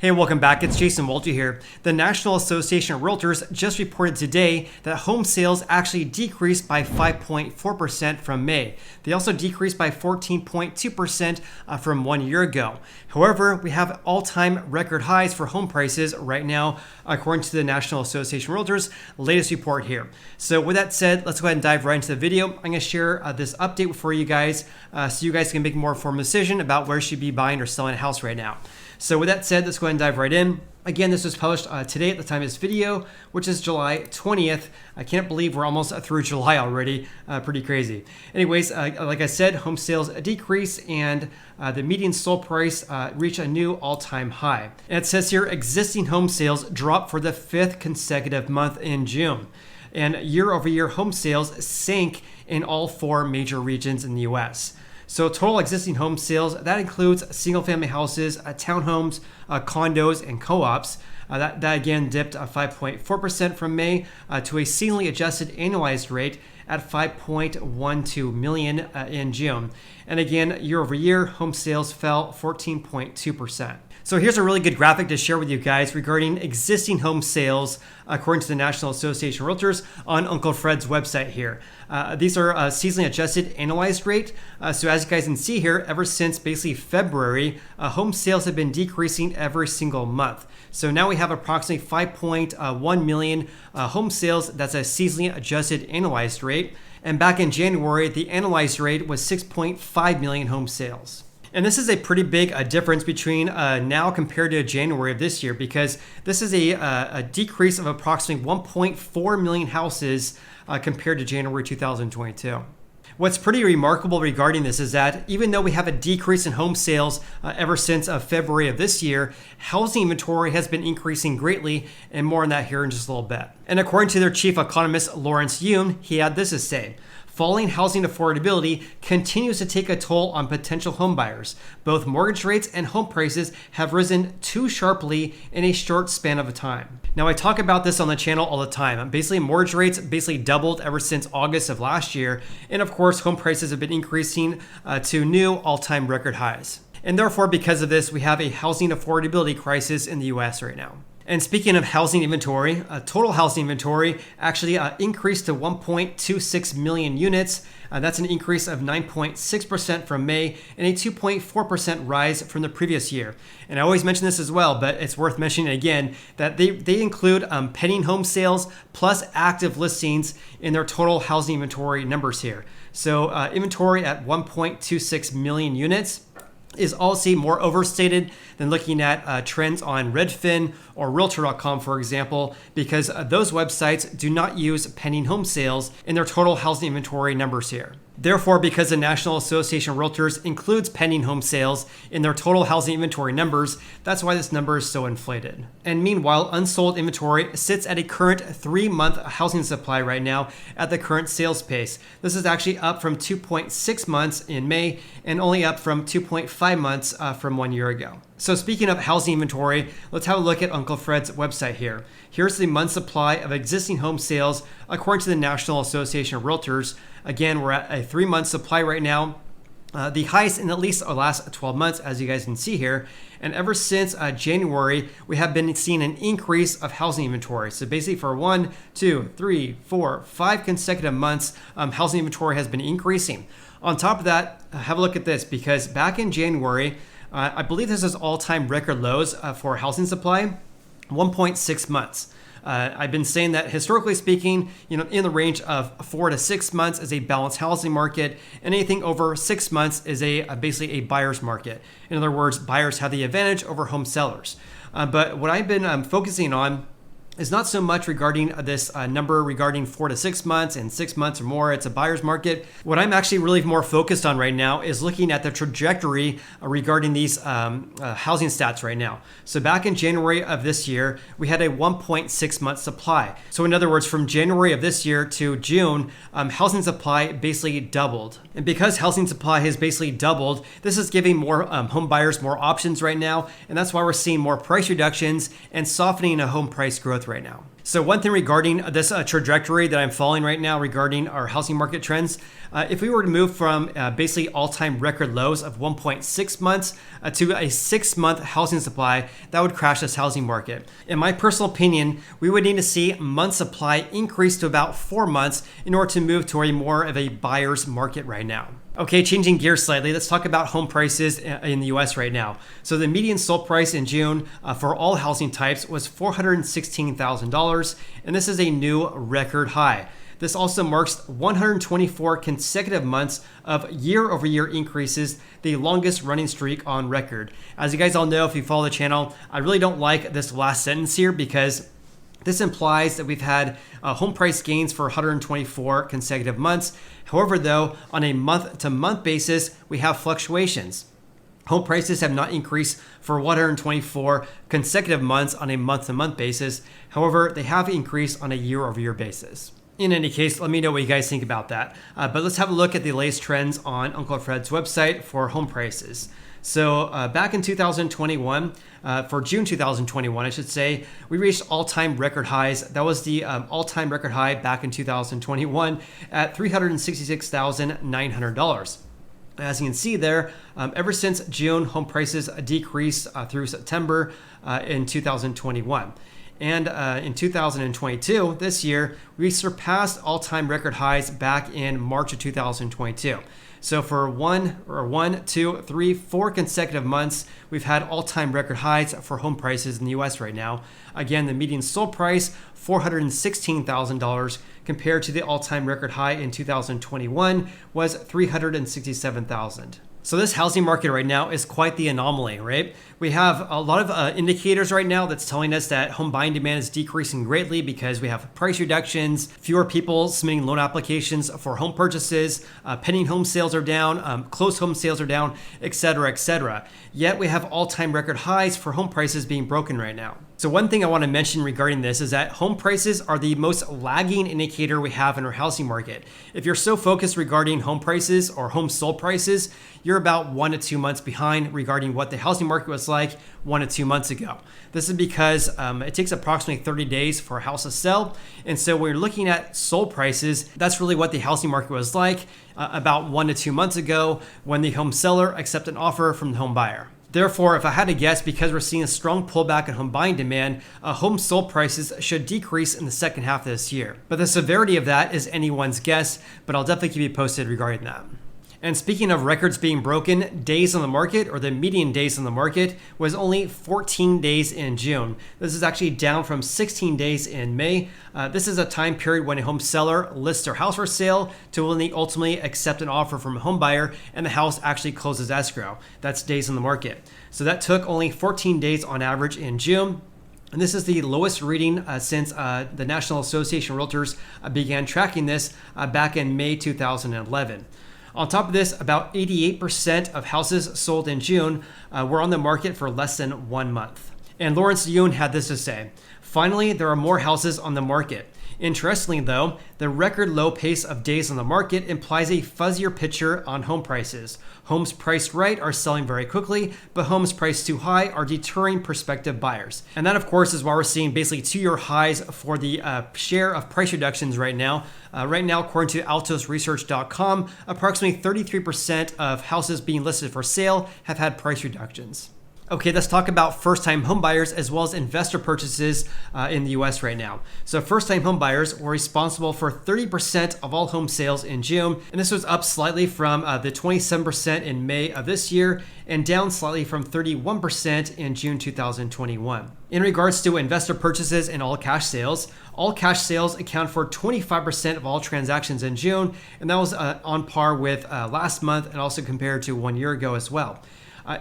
Hey, welcome back. It's Jason Walter here. The National Association of Realtors just reported today that home sales actually decreased by 5.4% from May. They also decreased by 14.2% from 1 year ago. However, we have all-time record highs for home prices right now, according to the National Association of Realtors' latest report here. So with that said, let's go ahead and dive right into the video. I'm going to share this update for you guys so you guys can make a more informed decision about where you should be buying or selling a house right now. So with that said, let's go ahead and dive right in. Again, this was published today at the time of this video, which is July 20th. I can't believe we're almost through July already. Pretty crazy. Anyways, like I said, home sales decrease and the median sold price reached a new all-time high. And it says here, existing home sales dropped for the 5th consecutive month in June. And year-over-year home sales sank in all 4 major regions in the U.S. So total existing home sales, that includes single-family houses, townhomes, condos, and co-ops. That again dipped 5.4% from May to a seasonally adjusted annualized rate at 5.12 million in June. And again, year over year, home sales fell 14.2%. So here's a really good graphic to share with you guys regarding existing home sales according to the National Association of Realtors on Uncle Fred's website here. These are seasonally adjusted annualized rate. So as you guys can see here, ever since basically February, home sales have been decreasing every single month. So now we have approximately 5.1 million home sales. That's a seasonally adjusted annualized rate. And back in January, the annualized rate was 6.5 million home sales. And this is a pretty big difference between now compared to January of this year, because this is a decrease of approximately 1.4 million houses compared to January 2022. What's pretty remarkable regarding this is that even though we have a decrease in home sales ever since February of this year, housing inventory has been increasing greatly, and more on that here in just a little bit. And according to their chief economist, Lawrence Yun, he had this to say: falling housing affordability continues to take a toll on potential homebuyers. Both mortgage rates and home prices have risen too sharply in a short span of time. Now, I talk about this on the channel all the time. Basically, mortgage rates doubled ever since August of last year. And of course, home prices have been increasing to new all-time record highs. And therefore, because of this, we have a housing affordability crisis in the US right now. And speaking of housing inventory, total housing inventory actually increased to 1.26 million units. That's an increase of 9.6% from May and a 2.4% rise from the previous year. And I always mention this as well, but it's worth mentioning again that they include pending home sales plus active listings in their total housing inventory numbers here. So inventory at 1.26 million units is also more overstated than looking at trends on Redfin or Realtor.com, for example, because those websites do not use pending home sales in their total housing inventory numbers here. Therefore, because the National Association of Realtors includes pending home sales in their total housing inventory numbers, that's why this number is so inflated. And meanwhile, unsold inventory sits at a current 3-month housing supply right now at the current sales pace. This is actually up from 2.6 months in May and only up from 2.5 months from 1 year ago. So speaking of housing inventory, let's have a look at Uncle Fred's website here. Here's the month supply of existing home sales according to the National Association of Realtors. Again, we're at a 3-month supply right now. The highest in at least the last 12 months, as you guys can see here. And ever since January, we have been seeing an increase of housing inventory. So basically for 1, 2, 3, 4, 5 consecutive months, housing inventory has been increasing. On top of that, have a look at this, because back in January, I believe this is all-time record lows for housing supply, 1.6 months. I've been saying that historically speaking, in the range of 4 to 6 months is a balanced housing market, and anything over 6 months is basically a buyer's market. In other words, buyers have the advantage over home sellers. But what I've been focusing on is not so much regarding this number regarding 4 to 6 months and 6 months or more. It's a buyer's market. What I'm actually really more focused on right now is looking at the trajectory regarding these housing stats right now. So back in January of this year, we had a 1.6 month supply. So in other words, from January of this year to June, housing supply basically doubled. And because housing supply has basically doubled, this is giving more home buyers more options right now. And that's why we're seeing more price reductions and softening of home price growth right now. So one thing regarding this trajectory that I'm following right now regarding our housing market trends, if we were to move from basically all-time record lows of 1.6 months to a 6-month housing supply, that would crash this housing market. In my personal opinion, we would need to see month supply increase to about 4 months in order to move to a more of a buyer's market right now. Okay, changing gears slightly, let's talk about home prices in the US right now. So the median sold price in June for all housing types was $416,000, and this is a new record high. This also marks 124 consecutive months of year-over-year increases, the longest running streak on record. As you guys all know, if you follow the channel, I really don't like this last sentence here because this implies that we've had home price gains for 124 consecutive months. However, though, on a month-to-month basis, we have fluctuations. Home prices have not increased for 124 consecutive months on a month-to-month basis. However, they have increased on a year-over-year basis. In any case, let me know what you guys think about that. But let's have a look at the latest trends on Uncle Fred's website for home prices. So back in 2021, for June 2021, I should say, we reached all-time record highs. That was the all-time record high back in 2021 at $366,900. As you can see there, ever since June, home prices decreased through September in 2021. And in 2022, this year, we surpassed all-time record highs back in March of 2022. So for 4 consecutive months, we've had all-time record highs for home prices in the US right now. Again, the median sold price, $416,000, compared to the all-time record high in 2021 was $367,000. So this housing market right now is quite the anomaly, right? We have a lot of indicators right now that's telling us that home buying demand is decreasing greatly because we have price reductions, fewer people submitting loan applications for home purchases, pending home sales are down, closed home sales are down, et cetera, et cetera. Yet we have all-time record highs for home prices being broken right now. So one thing I want to mention regarding this is that home prices are the most lagging indicator we have in our housing market. If you're so focused regarding home prices or home sold prices, you're about 1 to 2 months behind regarding what the housing market was like 1 to 2 months ago. This is because it takes approximately 30 days for a house to sell. And so when you're looking at sold prices, that's really what the housing market was like about 1 to 2 months ago when the home seller accepted an offer from the home buyer. Therefore, if I had to guess, because we're seeing a strong pullback in home buying demand, home sold prices should decrease in the second half of this year. But the severity of that is anyone's guess, but I'll definitely keep you posted regarding that. And speaking of records being broken, days on the market, or the median days on the market, was only 14 days in June. This is actually down from 16 days in May. This is a time period when a home seller lists their house for sale to when they ultimately accept an offer from a home buyer and the house actually closes escrow. That's days on the market. So that took only 14 days on average in June. And this is the lowest reading since the National Association of Realtors began tracking this back in May 2011. On top of this, about 88% of houses sold in June were on the market for less than 1 month. And Lawrence Yun had this to say: "Finally, there are more houses on the market. Interestingly, though, the record low pace of days on the market implies a fuzzier picture on home prices. Homes priced right are selling very quickly, but homes priced too high are deterring prospective buyers." And that, of course, is why we're seeing basically 2-year highs for the share of price reductions right now. Right now, according to altosresearch.com, approximately 33% of houses being listed for sale have had price reductions. Okay, let's talk about first-time home buyers as well as investor purchases in the US right now. So first-time home buyers were responsible for 30% of all home sales in June, and this was up slightly from the 27% in May of this year and down slightly from 31% in June 2021. In regards to investor purchases and all cash sales account for 25% of all transactions in June, and that was on par with last month and also compared to 1 year ago as well.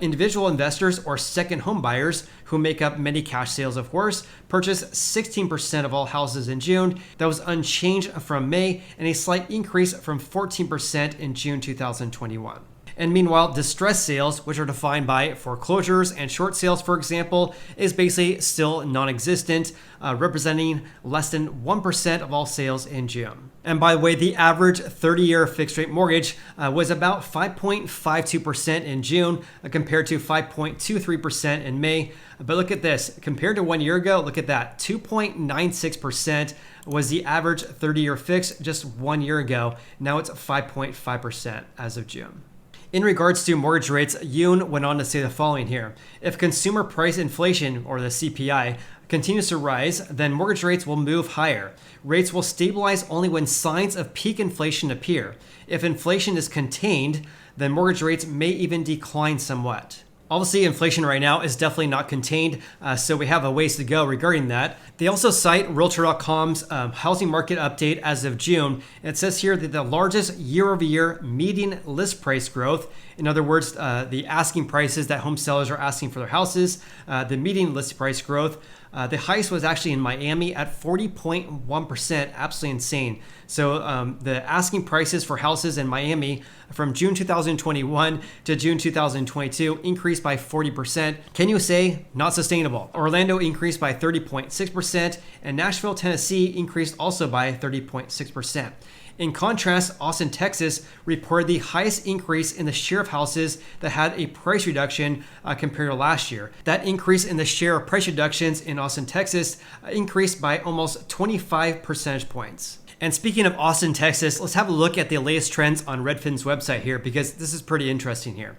Individual investors or second home buyers, who make up many cash sales, of course, purchased 16% of all houses in June. That was unchanged from May and a slight increase from 14% in June 2021. And meanwhile, distressed sales, which are defined by foreclosures and short sales, for example, is basically still non-existent, representing less than 1% of all sales in June. And by the way, the average 30-year fixed-rate mortgage was about 5.52% in June compared to 5.23% in May. But look at this. Compared to 1 year ago, look at that. 2.96% was the average 30-year fix just 1 year ago. Now it's 5.5% as of June. In regards to mortgage rates, Yoon went on to say the following here. If consumer price inflation, or the CPI, continues to rise, then mortgage rates will move higher. Rates will stabilize only when signs of peak inflation appear. If inflation is contained, then mortgage rates may even decline somewhat. Obviously, inflation right now is definitely not contained, so we have a ways to go regarding that. They also cite Realtor.com's housing market update as of June. It says here that the largest year-over-year median list price growth, in other words, the asking prices that home sellers are asking for their houses, the median list price growth, the highest was actually in Miami at 40.1%, absolutely insane. So the asking prices for houses in Miami from June 2021 to June 2022 increased by 40%. Can you say not sustainable? Orlando increased by 30.6%, and Nashville, Tennessee increased also by 30.6%. In contrast, Austin, Texas reported the highest increase in the share of houses that had a price reduction compared to last year. That increase in the share of price reductions in Austin, Texas increased by almost 25 percentage points. And speaking of Austin, Texas, let's have a look at the latest trends on Redfin's website here, because this is pretty interesting here.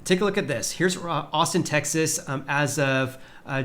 Take a look at this. Here's Austin, Texas as of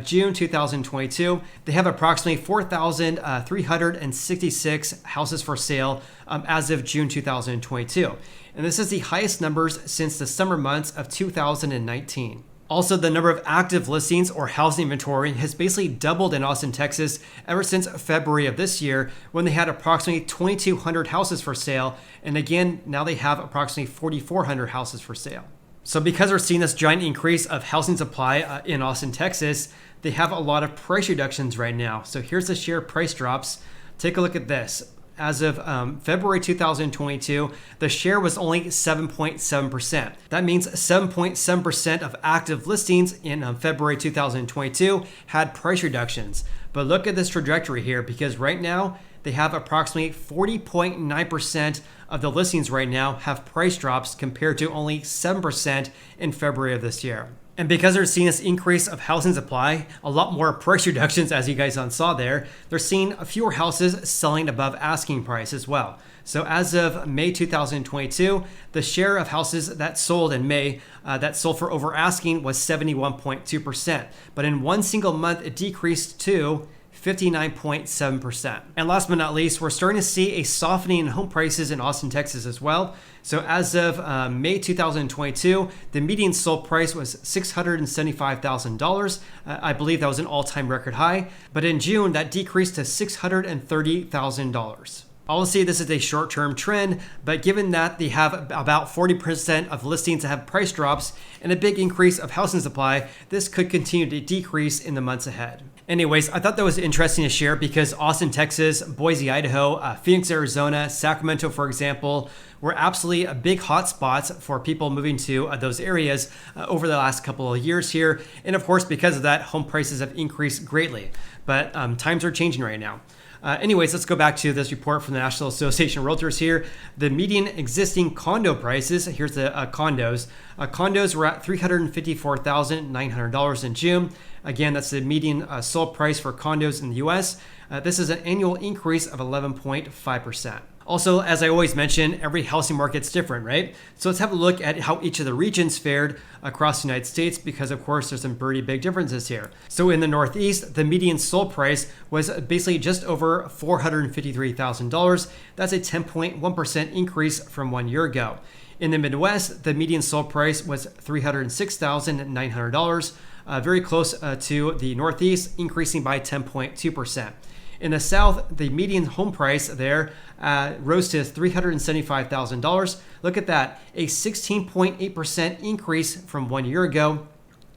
June 2022. They have approximately 4,366 houses for sale as of June 2022. And this is the highest numbers since the summer months of 2019. Also, the number of active listings or housing inventory has basically doubled in Austin, Texas ever since February of this year, when they had approximately 2,200 houses for sale. And again, now they have approximately 4,400 houses for sale. So because we're seeing this giant increase of housing supply in Austin, Texas, they have a lot of price reductions right now. So here's the share price drops. Take a look at this. As of February 2022, the share was only 7.7%. That means 7.7% of active listings in February 2022 had price reductions. But look at this trajectory here, because right now they have approximately 40.9% of the listings right now have price drops compared to only 7% in February of this year. And because they're seeing this increase of housing supply, a lot more price reductions, as you guys saw there, they're seeing fewer houses selling above asking price as well. So as of May 2022, the share of houses that sold in May that sold for over asking was 71.2%. But in one single month, it decreased to 59.7%. And last but not least, we're starting to see a softening in home prices in Austin, Texas as well. So as of May 2022, the median sold price was $675,000. I believe that was an all-time record high. But in June, that decreased to $630,000. Obviously, this is a short-term trend, but given that they have about 40% of listings that have price drops and a big increase of housing supply, this could continue to decrease in the months ahead. Anyways, I thought that was interesting to share because Austin, Texas, Boise, Idaho, Phoenix, Arizona, Sacramento, for example, were absolutely big hot spots for people moving to those areas over the last couple of years here. And of course, because of that, home prices have increased greatly. But times are changing right now. Anyways, let's go back to this report from the National Association of Realtors here. The median existing condo prices, here's the condos. Condos were at $354,900 in June. Again, that's the median sold price for condos in the US. This is an annual increase of 11.5%. Also, as I always mention, every housing market's different, right? So let's have a look at how each of the regions fared across the United States, because of course there's some pretty big differences here. So in the Northeast, the median sold price was basically just over $453,000. That's a 10.1% increase from 1 year ago. In the Midwest, the median sold price was $306,900, very close to the Northeast, increasing by 10.2%. In the South, the median home price there rose to $375,000. Look at that, a 16.8% increase from 1 year ago.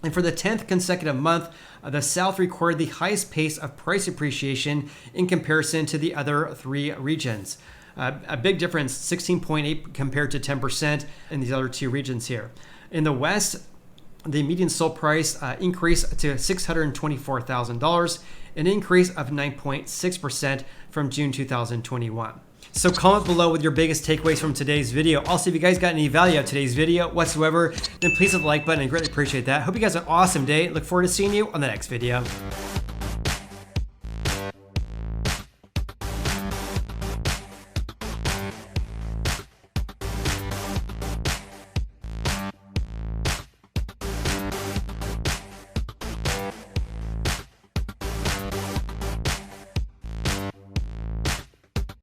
And for the 10th consecutive month, the South recorded the highest pace of price appreciation in comparison to the other three regions. A big difference, 16.8 compared to 10% in these other two regions here. In the West, the median sold price increased to $624,000, an increase of 9.6% from June 2021. So comment below with your biggest takeaways from today's video. Also, if you guys got any value out of today's video whatsoever, then please hit the like button. I greatly appreciate that. Hope you guys have an awesome day. Look forward to seeing you on the next video.